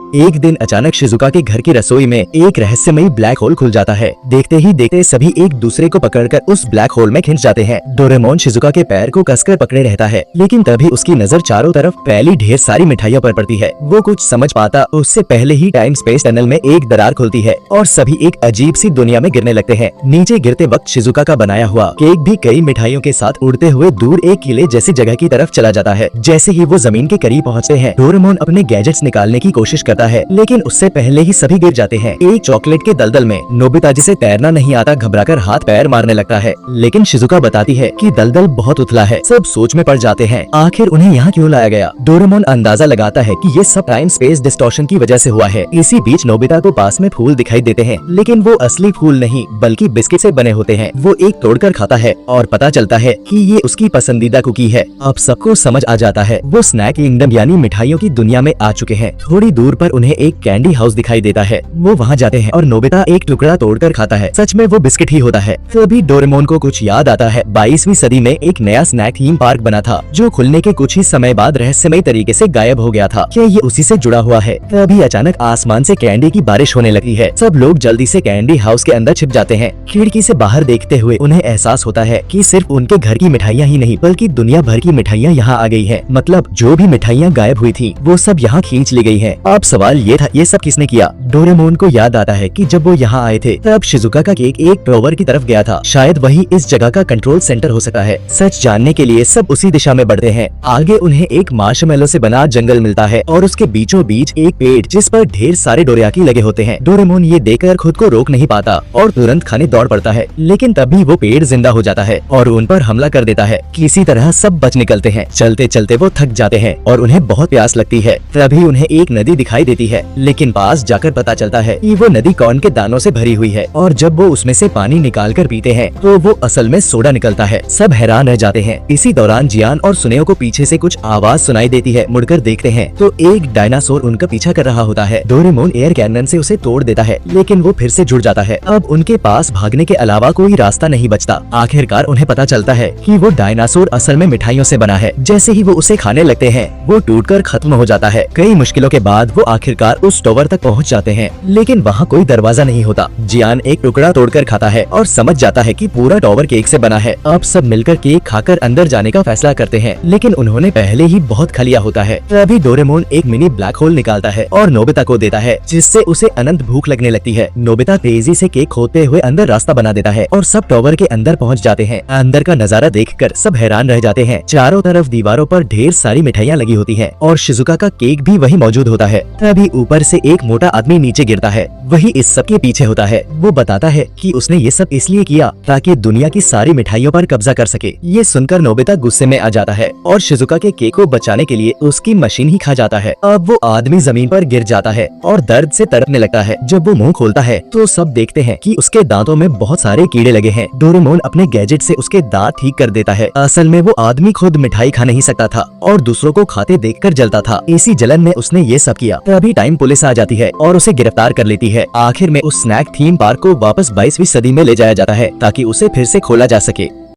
एक दिन अचानक शिजुका के घर की रसोई में एक रहस्यमयी ब्लैक होल खुल जाता है। देखते ही देखते सभी एक दूसरे को पकड़कर उस ब्लैक होल में खिंच जाते हैं। डोरेमोन शिजुका के पैर को कसकर पकड़े रहता है, लेकिन तभी उसकी नजर चारों तरफ फैली ढेर सारी मिठाइयों पर पड़ती है। वो कुछ समझ पाता उससे पहले ही टाइम स्पेस टनल में एक दरार खुलती है और सभी एक अजीब सी दुनिया में गिरने लगते हैं। नीचे गिरते वक्त शिजुका का बनाया हुआ केक भी कई मिठाइयों के साथ उड़ते हुए दूर एक किले जैसी जगह की तरफ चला जाता है। जैसे ही वो जमीन के करीब पहुँचते हैं, डोरेमोन अपने गैजेट्स निकालने की कोशिश करता है, लेकिन उससे पहले ही सभी गिर जाते हैं। एक चॉकलेट के दलदल में नोबिता, जिसे तैरना नहीं आता, घबराकर हाथ पैर मारने लगता है, लेकिन शिजुका बताती है कि दलदल बहुत उथला है। सब सोच में पड़ जाते हैं, आखिर उन्हें यहाँ क्यों लाया गया। डोरेमोन अंदाजा लगाता है कि ये सब टाइम स्पेस डिस्टॉर्शन की वजह से हुआ है। इसी बीच नोबिता को पास में फूल दिखाई देते हैं, लेकिन वो असली फूल नहीं बल्कि बिस्किट से बने होते हैं। वो एक तोड़कर खाता है और पता चलता है कि ये उसकी पसंदीदा कुकी है। अब सबको समझ आ जाता है, वो स्नैक किंगडम यानी मिठाइयों की दुनिया में आ चुके हैं। थोड़ी दूर पर उन्हें एक कैंडी हाउस दिखाई देता है। वो वहाँ जाते हैं और नोबिता एक टुकड़ा तोड़कर खाता है। सच में वो बिस्किट ही होता है। तभी डोरेमोन को कुछ याद आता है। 22वीं सदी में एक नया स्नैक थीम पार्क बना था, जो खुलने के कुछ ही समय बाद रहस्यमय तरीके से गायब हो गया था। क्या ये उसी से जुड़ा हुआ है? तभी अचानक आसमान से कैंडी की बारिश होने लगती है। सब लोग जल्दी से कैंडी हाउस के अंदर छिप जाते हैं। खिड़की से बाहर देखते हुए उन्हें एहसास होता है कि सिर्फ उनके घर की मिठाइयाँ ही नहीं बल्कि दुनिया भर की मिठाइयाँ यहाँ आ गई है। मतलब जो भी मिठाइयाँ गायब हुई थी वो सब यहाँ खींच ली गई है। अब सवाल ये था, ये सब किसने किया? डोरेमोन को याद आता है कि जब वो यहाँ आए थे तब शिजुका का केक एक टॉवर की तरफ गया था। शायद वही इस जगह का कंट्रोल सेंटर हो सकता है। सच जानने के लिए सब उसी दिशा में बढ़ते हैं। आगे उन्हें एक मार्शमेलो से बना जंगल मिलता है और उसके बीचों बीच एक पेड़ जिस पर ढेर सारे डोरियाकी लगे होते हैं। डोरेमोन ये देखकर खुद को रोक नहीं पाता और तुरंत खाने दौड़ पड़ता है, लेकिन तभी वो पेड़ जिंदा हो जाता है और उन पर हमला कर देता है। किसी तरह सब बच निकलते हैं। चलते चलते वो थक जाते हैं और उन्हें बहुत प्यास लगती है। तभी उन्हें एक नदी दिखाई देती है, लेकिन पास जाकर पता चलता है कि वो नदी कॉर्न के दानों से भरी हुई है और जब वो उसमें से पानी निकाल कर पीते हैं तो वो असल में सोडा निकलता है। सब हैरान रह जाते हैं। इसी दौरान जियान और सुनेओ को पीछे से कुछ आवाज सुनाई देती है। मुड़कर देखते हैं तो एक डायनासोर उनका पीछा कर रहा होता है। डोरेमोन एयर कैनन से उसे तोड़ देता है, लेकिन वो फिर से जुड़ जाता है। अब उनके पास भागने के अलावा कोई रास्ता नहीं बचता। आखिरकार उन्हें पता चलता है कि वो डायनासोर असल में मिठाइयों से बना है। जैसे ही वो उसे खाने लगते हैं वो टूटकर खत्म हो जाता है। कई मुश्किलों के बाद वो आखिरकार उस टॉवर तक पहुंच जाते हैं, लेकिन वहाँ कोई दरवाजा नहीं होता। जियान एक टुकड़ा तोड़कर खाता है और समझ जाता है कि पूरा टॉवर केक से बना है। अब सब मिलकर केक खाकर अंदर जाने का फैसला करते हैं, लेकिन उन्होंने पहले ही बहुत खा लिया होता है। तभी डोरेमोन एक मिनी ब्लैक होल निकालता है और नोबिता को देता है, जिससे उसे अनंत भूख लगने लगती है। नोबिता तेजी से केक खोदते हुए अंदर रास्ता बना देता है और सब टॉवर के अंदर पहुँच जाते हैं। अंदर का नजारा देखकर सब हैरान रह जाते हैं। चारों तरफ दीवारों पर ढेर सारी मिठाइयाँ लगी होती है और शिजुका का केक भी वही मौजूद होता है। तभी ऊपर से एक मोटा आदमी नीचे गिरता है, वही इस सब के पीछे होता है। वो बताता है कि उसने ये सब इसलिए किया ताकि दुनिया की सारी मिठाइयों पर कब्जा कर सके। ये सुनकर नोबिता गुस्से में आ जाता है और शिजुका के केक को बचाने के लिए उसकी मशीन ही खा जाता है। अब वो आदमी जमीन पर गिर जाता है और दर्द से तड़पने लगता है। जब वो मुंह खोलता है तो सब देखते हैं कि उसके दांतों में बहुत सारे कीड़े लगे हैं। डोरेमोन अपने गैजेट से उसके दांत ठीक कर देता है। असल में वो आदमी खुद मिठाई खा नहीं सकता था और दूसरों को खाते देखकर जलता था। इसी जलन में उसने ये सब किया। तभी टाइम पुलिस आ जाती है और उसे गिरफ्तार कर लेती है। आखिर में उस स्नैक थीम पार्क को वापस 22वीं सदी में ले जाया जाता है ताकि उसे फिर से खोला जा सके।